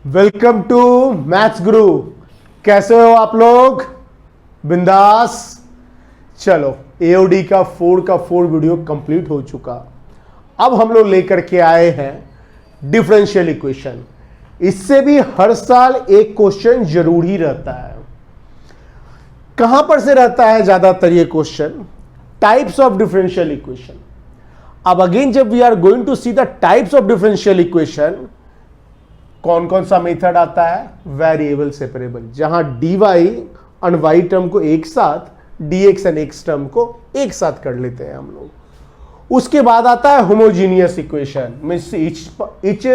Welcome to maths गुरु। कैसे हो आप लोग? बिंदास। चलो, एओडी का 4 वीडियो कंप्लीट हो चुका। अब हम लोग लेकर के आए हैं डिफरेंशियल इक्वेशन। इससे भी हर साल एक क्वेश्चन जरूर ही रहता है। कहां पर से रहता है ज्यादातर ये question? Types of differential equation. अब अगेन जब we are going to see the types of differential equation, कौन कौन सा मेथड आता है? वेरिएबल सेपरेबल, जहां dy और y टर्म को एक साथ, dx एंड x टर्म को एक साथ कर लेते हैं हम लोग। उसके बाद आता है homogeneous equation, means each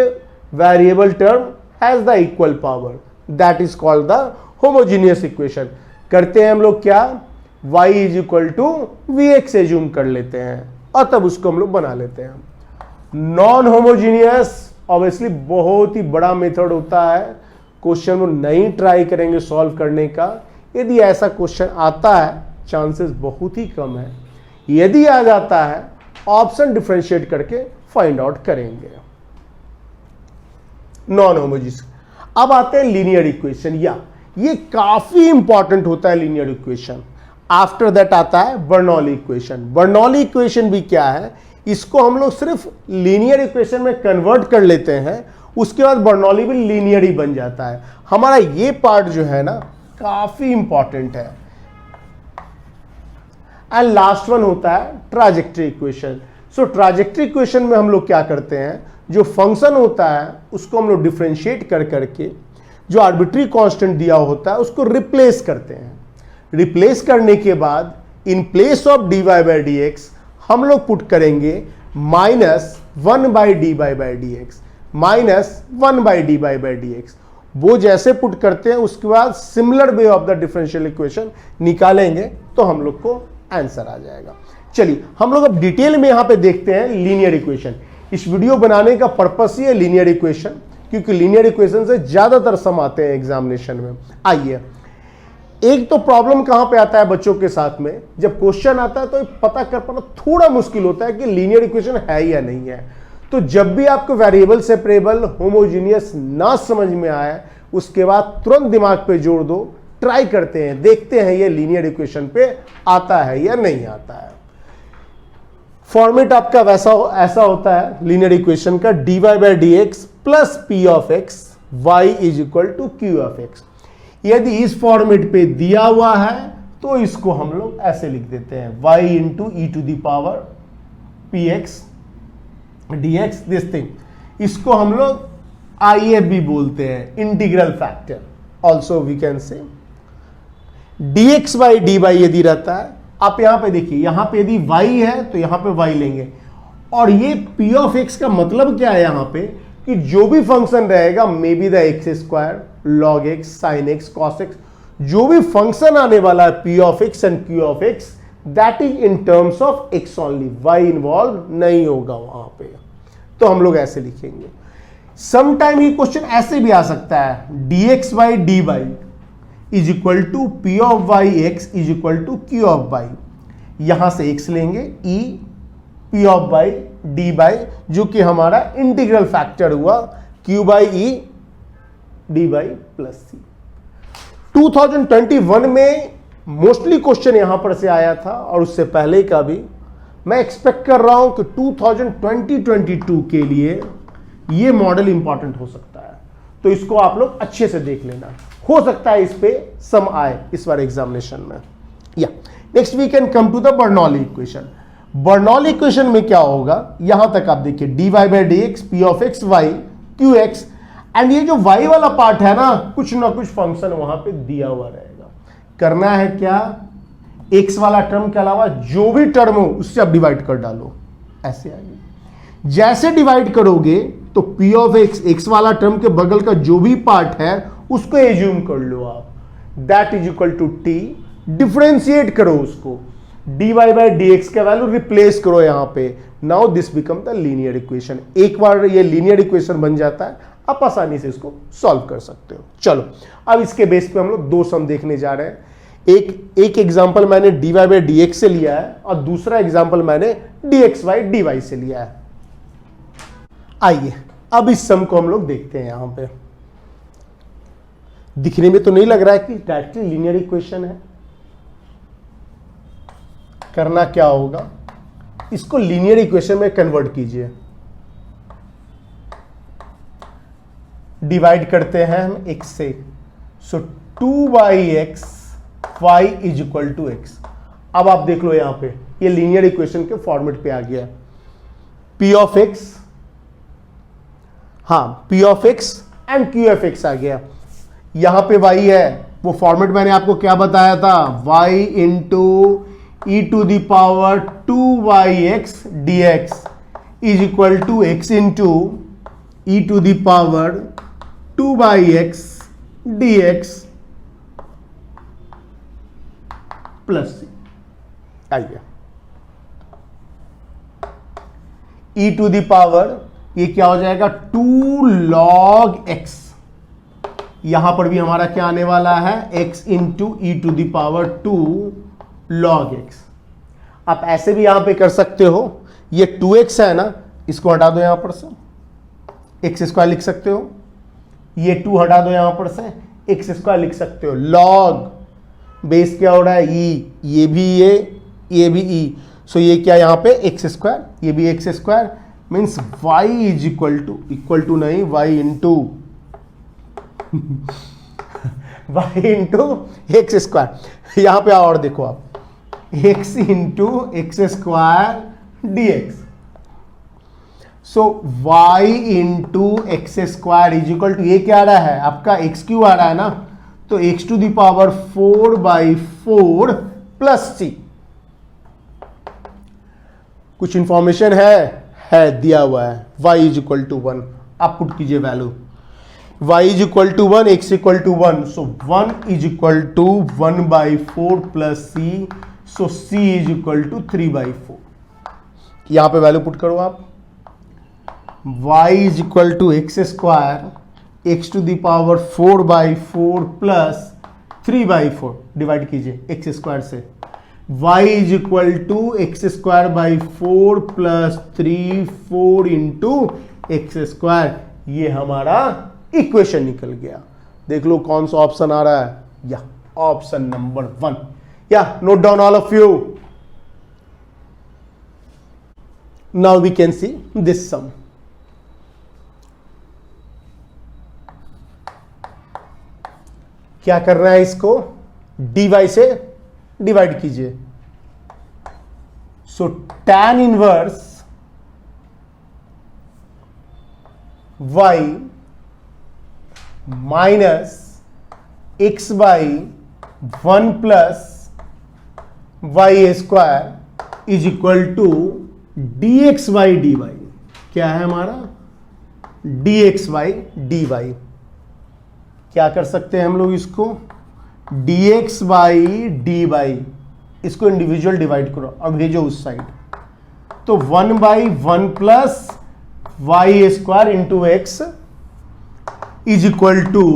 variable term has the equal power, that is called the homogeneous equation. करते हैं हम लोग क्या? y is equal to vx assume कर लेते हैं और तब उसको हम लोग बना लेते हैं। नॉन होमोजीनियस ऑब्वियसली बहुत ही बड़ा मेथड होता है, क्वेश्चन को नहीं ट्राई करेंगे सॉल्व करने का। यदि ऐसा क्वेश्चन आता है, चांसेस बहुत ही कम है। यदि आ जाता है, ऑप्शन डिफरेंशिएट करके फाइंड आउट करेंगे। Non homogeneous. अब आते हैं लीनियर इक्वेशन, या ये काफी इंपॉर्टेंट होता है लीनियर इक्वेशन। आफ्टर दैट आता है बर्नौली इक्वेशन। बर्नौली इक्वेशन भी क्या है? इसको हम लोग सिर्फ लीनियर इक्वेशन में कन्वर्ट कर लेते हैं, उसके बाद बर्नौली भी लीनियर ही बन जाता है। हमारा ये पार्ट जो है ना, काफी इंपॉर्टेंट है। एंड लास्ट वन होता है ट्राजेक्टरी इक्वेशन। सो ट्राजेक्टरी इक्वेशन में हम लोग क्या करते हैं, जो फंक्शन होता है उसको हम लोग डिफरेंशिएट कर करके जो आर्बिट्री कांस्टेंट दिया होता है उसको रिप्लेस करते हैं। रिप्लेस करने के बाद in place of dy by d x हम लोग पुट करेंगे -1/dy/dx, -1/dy/dx। वो जैसे पुट करते हैं उसके बाद similar way of the differential equation निकालेंगे तो हम लोग को आंसर आ जाएगा। चलिए हम लोग अब डिटेल में यहां पे देखते हैं लीनियर इक्वेशन। इस वीडियो बनाने का पर्पस ही है लीनियर इक्वेशन, क्योंकि लीनियर इक्वेशन से ज्यादातर सम आते हैं एग्जामिनेशन में। आइए, एक तो प्रॉब्लम कहां पे आता है बच्चों के साथ में, जब क्वेश्चन आता है तो पता कर पाना थोड़ा मुश्किल होता है कि लीनियर इक्वेशन है या नहीं है। तो जब भी आपको वेरिएबल सेपरेबल होमोजीनियस ना समझ में आए, उसके बाद तुरंत दिमाग पे जोड़ दो, ट्राई करते हैं, देखते हैं ये लीनियर इक्वेशन पे आता है या नहीं आता है। फॉर्मेट आपका ऐसा होता है लीनियर इक्वेशन का, dy by d x plus p of x y is equal to q of x. यदि इस फॉर्मेट पे दिया हुआ है तो इसको हम लोग ऐसे लिख देते हैं, y into e to the power p x d x, this thing. इसको हम लोग IF भी बोलते हैं, integral factor also we can say. dx by dy यदि रहता है, आप यहां पे देखिए, यहां पे यदि y है तो यहां पे y लेंगे, और ये p ऑफ x का मतलब क्या है यहां पे, कि जो भी फंक्शन रहेगा, may be the x square, log x, sin x, cos x, जो भी फंक्शन आने वाला है p of x and q of x, that is in terms of x only, y involve नहीं होगा वहां पे। तो हम लोग ऐसे लिखेंगे। समटाइम ये क्वेश्चन ऐसे भी आ सकता है, dx by dy is equal to p of y x is equal to q of y। यहां से x लेंगे, e p of y dy, जो कि हमारा इंटीग्रल फैक्टर हुआ q by e dy plus C. 2021 में मोस्टली क्वेश्चन यहां पर से आया था, और उससे पहले का भी। मैं एक्सपेक्ट कर रहा हूं कि 2022 के लिए ये मॉडल इंपॉर्टेंट हो सकता है, तो इसको आप लोग अच्छे से देख लेना। हो सकता है इस पे सम आए इस बार एग्जामिनेशन में। या next we can come to the Bernoulli equation. Bernoulli equation में क्या होगा, यहां तक आप देखिए, dy by d x p of x y q x, and ये जो y वाला पार्ट है ना कुछ फंक्शन वहां पे दिया हुआ रहेगा। करना है क्या, x वाला टर्म के अलावा जो भी टर्म हो उससे आप डिवाइड कर डालो, ऐसे आगे। जैसे डिवाइड करोगे तो p ऑफ x, x वाला टर्म के बगल का जो भी पार्ट है उसको एज्यूम कर लो आप, that is equal to t। Differentiate करो उसको, dy बाई डी एक्स का वैल्यू रिप्लेस करो यहां पे। Now this become the linear equation. एक बार ये लीनियर इक्वेशन बन जाता है, आप आसानी से इसको सॉल्व कर सकते हो। चलो, अब इसके बेस पे हम लोग दो सम देखने जा रहे हैं। एक एग्जांपल मैंने dy बाई डी एक्स से लिया है, और दूसरा एग्जांपल मैंने dx बाई dy से लिया है। आइए अब इस सम को हम लोग देखते हैं। यहां पे दिखने में तो नहीं लग रहा है कि डायरेक्टली लीनियर इक्वेशन है। करना क्या होगा, इसको लीनियर इक्वेशन में कन्वर्ट कीजिए। डिवाइड करते हैं हम x से, so 2/x y is equal to x। अब आप देख लो यहां पे ये लीनियर इक्वेशन के फॉर्मेट पे आ गया। p ऑफ x, हाँ p of x and q of x आ गया। यहां पे y है, वो फॉर्मेट मैंने आपको क्या बताया था, y into e to the power 2yx dx is equal to x into e to the power 2x dx plus c। आइए e टू द पावर ये क्या हो जाएगा 2 log x, यहां पर भी हमारा क्या आने वाला है x into e to the power 2 log x। आप ऐसे भी यहां पे कर सकते हो, ये 2x है ना, इसको हटा दो यहां पर से, एक्स स्क्वायर लिख सकते हो, ये 2 हटा दो यहां पर से, एक्स स्क्वायर लिख सकते हो। log बेस क्या हो रहा है e, ये भी ये भी e, सो ये क्या यहां पे एक्स स्क्वायर, ये भी x square, means y is equal to नहीं y into y into x square. यहां पे और देखो आप x इंटू x square dx, so y into x square is equal to, ये क्या आ रहा है आपका एक्स क्यू आ रहा है ना, तो x to the power 4/4 plus c। कुछ इंफॉर्मेशन है दिया हुआ है, y इज इक्वल टू 1, आप पुट कीजिए value, y is equal to 1, x equal to 1, so 1 is equal to 1/4 plus c, so c is equal to 3/4। यहां पे value put करो आप, y is equal to x square x to the power 4/4 plus 3/4, divide कीजिए x square से, y is equal to x square by 4 plus 3/4 into x square. ये हमारा equation निकल गया। देख लो कौन सा ऑप्शन आ रहा है, या ऑप्शन नंबर 1। या note down all of you. Now we can see this sum. क्या करना है, इसको dy से डिवाइड कीजिए, so tan inverse y minus x by 1 plus y square is equal to dx by dy। क्या है हमारा dx बाई dy। क्या कर सकते हैं हम लोग, इसको dx बाई dy, इसको इंडिविजुअल डिवाइड करो और भेजो उस साइड, तो 1/1 plus y square into x is equal to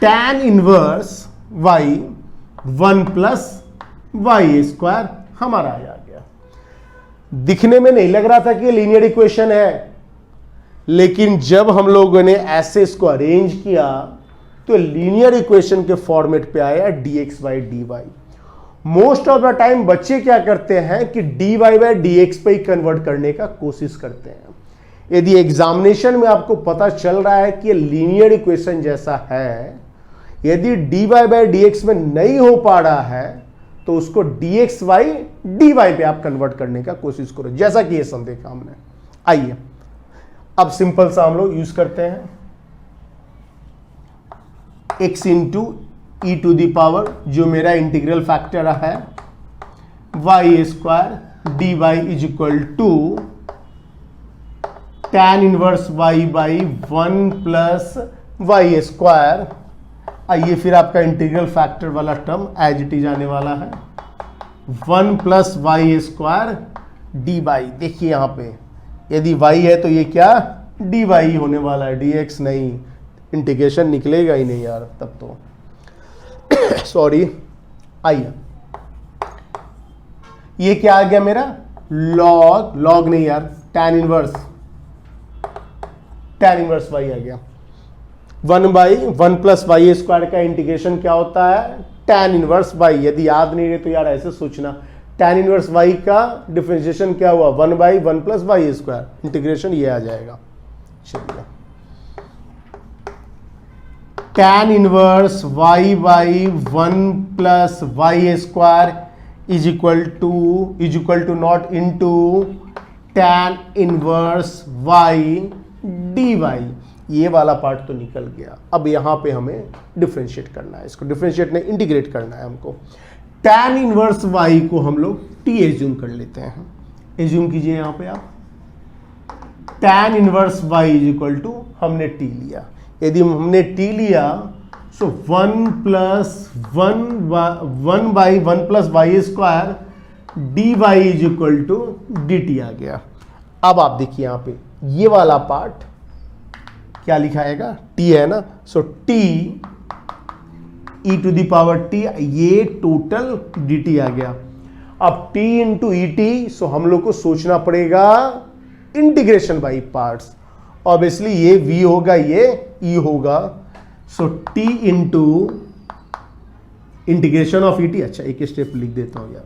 tan inverse y 1 plus y square हमारा आ गया। दिखने में नहीं लग रहा था कि ये लीनियर इक्वेशन है, लेकिन जब हम लोगों ने ऐसे इसको अरेंज किया तो लीनियर इक्वेशन के फॉर्मेट पे आया dx by dy। Most of the time बच्चे क्या करते हैं कि dy बाई dx पे ही कन्वर्ट करने का कोशिश करते हैं। यदि एग्जामिनेशन में आपको पता चल रहा है कि ये लीनियर इक्वेशन जैसा है, यदि dy बाई dx में नहीं हो पा रहा है तो उसको dx बाई dy पे आप कन्वर्ट करने का कोशिश करो, जैसा कि ये सम देखा हमने। आइए अब सिंपल सा हम लोग यूज करते हैं, x into e to the power, जो मेरा इंटीग्रल फैक्टर है, y square d y is equal to tan inverse y by 1 plus y square. आइए फिर आपका इंटीग्रल फैक्टर वाला टर्म एज इट इज आने वाला है, 1 plus y square d y. देखिए यहां पे यदि y है तो ये क्या dy होने वाला है, dx नहीं, इंटीग्रेशन निकलेगा ही नहीं यार तब तो सॉरी। आइए ये क्या आ गया मेरा लॉग नहीं यार, tan इनवर्स y आ गया। 1/1+y² का इंटीग्रेशन क्या होता है, tan इनवर्स y। यदि याद नहीं रहे तो यार ऐसे सोचना, tan इनवर्स y का डिफरेंशिएशन क्या हुआ, 1/1+y², इंटीग्रेशन ये आ जाएगा। चलिए, tan inverse y/1+y² is equal to not into tan inverse y dy। ये वाला पार्ट तो निकल गया। अब यहां पे हमें डिफरेंशिएट करना है, इसको डिफरेंशिएट नहीं इंटीग्रेट करना है हमको। tan इनवर्स y को हम लोग t एज्यूम कर लेते हैं। एज्यूम कीजिए यहां पे आप, tan inverse y is equal to, हमने t लिया। यदि हमने t लिया सो 1/1+y² dy is equal to dt आ गया। अब आप देखिए यहां पे ये वाला पार्ट क्या लिखाएगा, t है ना, सो t e⁻t, ये टोटल dt आ गया। अब t इंटू ई टी, सो हम लोग को सोचना पड़ेगा इंटीग्रेशन बाई पार्ट्स। ऑब्वियसली ये v होगा, ये e होगा, सो t into integration of E T. अच्छा एक स्टेप लिख देता हूं यार,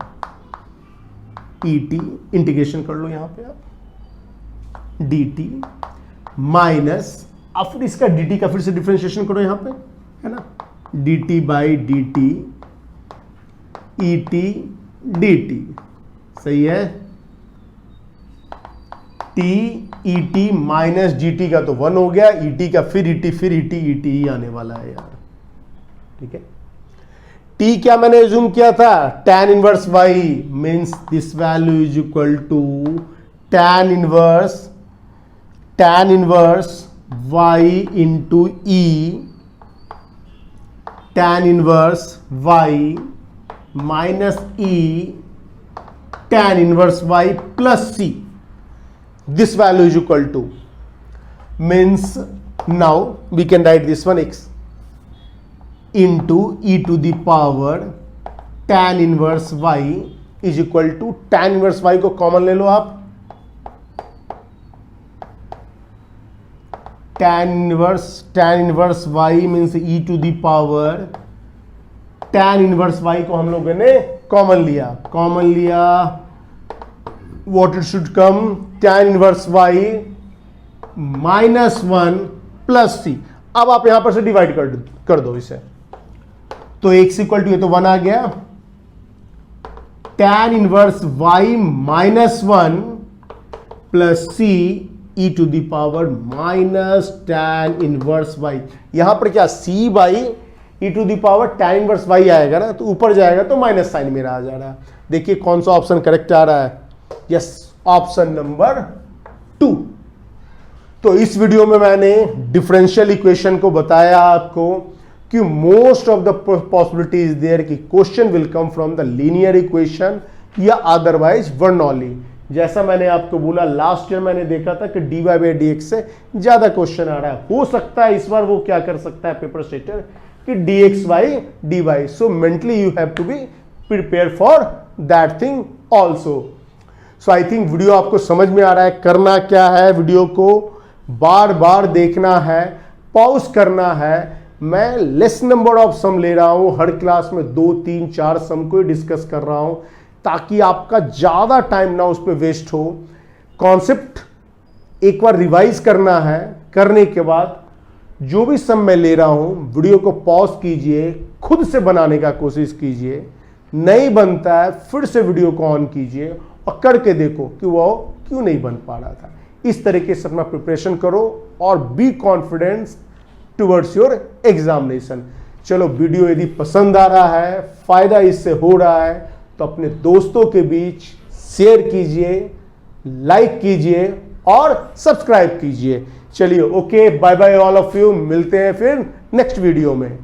ई टी इंटीग्रेशन कर लो यहां पे आप, dt माइनस, अब फिर इसका dt का फिर से डिफरेंशिएशन करो यहां पे, है ना, dt by dt et dt, सही है। t et माइनस gt का तो 1 हो गया, et का फिर et ही आने वाला है यार, ठीक है। t क्या मैंने एज्यूम किया था, tan inverse y means this value is equal to tan inverse y into e, tan inverse y minus e tan inverse y plus c। This value is equal to, means now we can write this one x into e to the power tan inverse y is equal to, tan inverse y को common ले लो आप, tan inverse y means e to the power tan inverse y को हम लोगों ने common लिया, what it should come, tan inverse y -1 plus c। अब आप यहां पर से डिवाइड कर दो इसे, तो x इक्वल टू, ये तो 1 आ गया, tan inverse y -1 plus c e to the power minus tan inverse y। यहां पर क्या c by e to the power tan inverse y आएगा ना, तो ऊपर जाएगा तो माइनस साइन मेरा आ जा रहा है। देखिए कौन सा ऑप्शन करेक्ट आ रहा है, यस, ऑप्शन नंबर 2। तो इस वीडियो में मैंने डिफरेंशियल इक्वेशन को बताया आपको कि most of the possibility is there कि question will come from the linear equation या अदरवाइज वर्नॉली। जैसा मैंने आपको बोला, लास्ट ईयर मैंने देखा था कि dy/dx से ज्यादा क्वेश्चन आ रहा है। हो सकता है इस बार वो क्या कर सकता है पेपर सेटर कि dx/dy। So mentally you have to be prepare for that thing also. So I think video आपको समझ में आ रहा है। करना क्या है, वीडियो को बार बार देखना है, पॉज करना है। मैं लेस नंबर ऑफ सम ले रहा हूं, हर क्लास में 2 3 4 सम को डिस्कस कर रहा हूं, ताकि आपका ज्यादा टाइम ना उस पर वेस्ट हो। कॉन्सेप्ट एक बार रिवाइज करना है, करने के बाद जो भी सम मैं ले रहा हूं, वीडियो को पॉज कीजिए, खुद से बनाने का कोशिश कीजिए। नहीं बनता है फिर से वीडियो को ऑन कीजिए और करके देखो कि वो क्यों नहीं बन पा रहा था। इस तरीके से अपना प्रिपरेशन करो और be confidence towards your examination. चलो, वीडियो यदि पसंद आ रहा है, फायदा इससे हो रहा है, तो अपने दोस्तों के बीच शेयर कीजिए, लाइक कीजिए और सब्सक्राइब कीजिए। चलिए, okay, bye bye all of you. मिलते हैं फिर नेक्स्ट वीडियो में।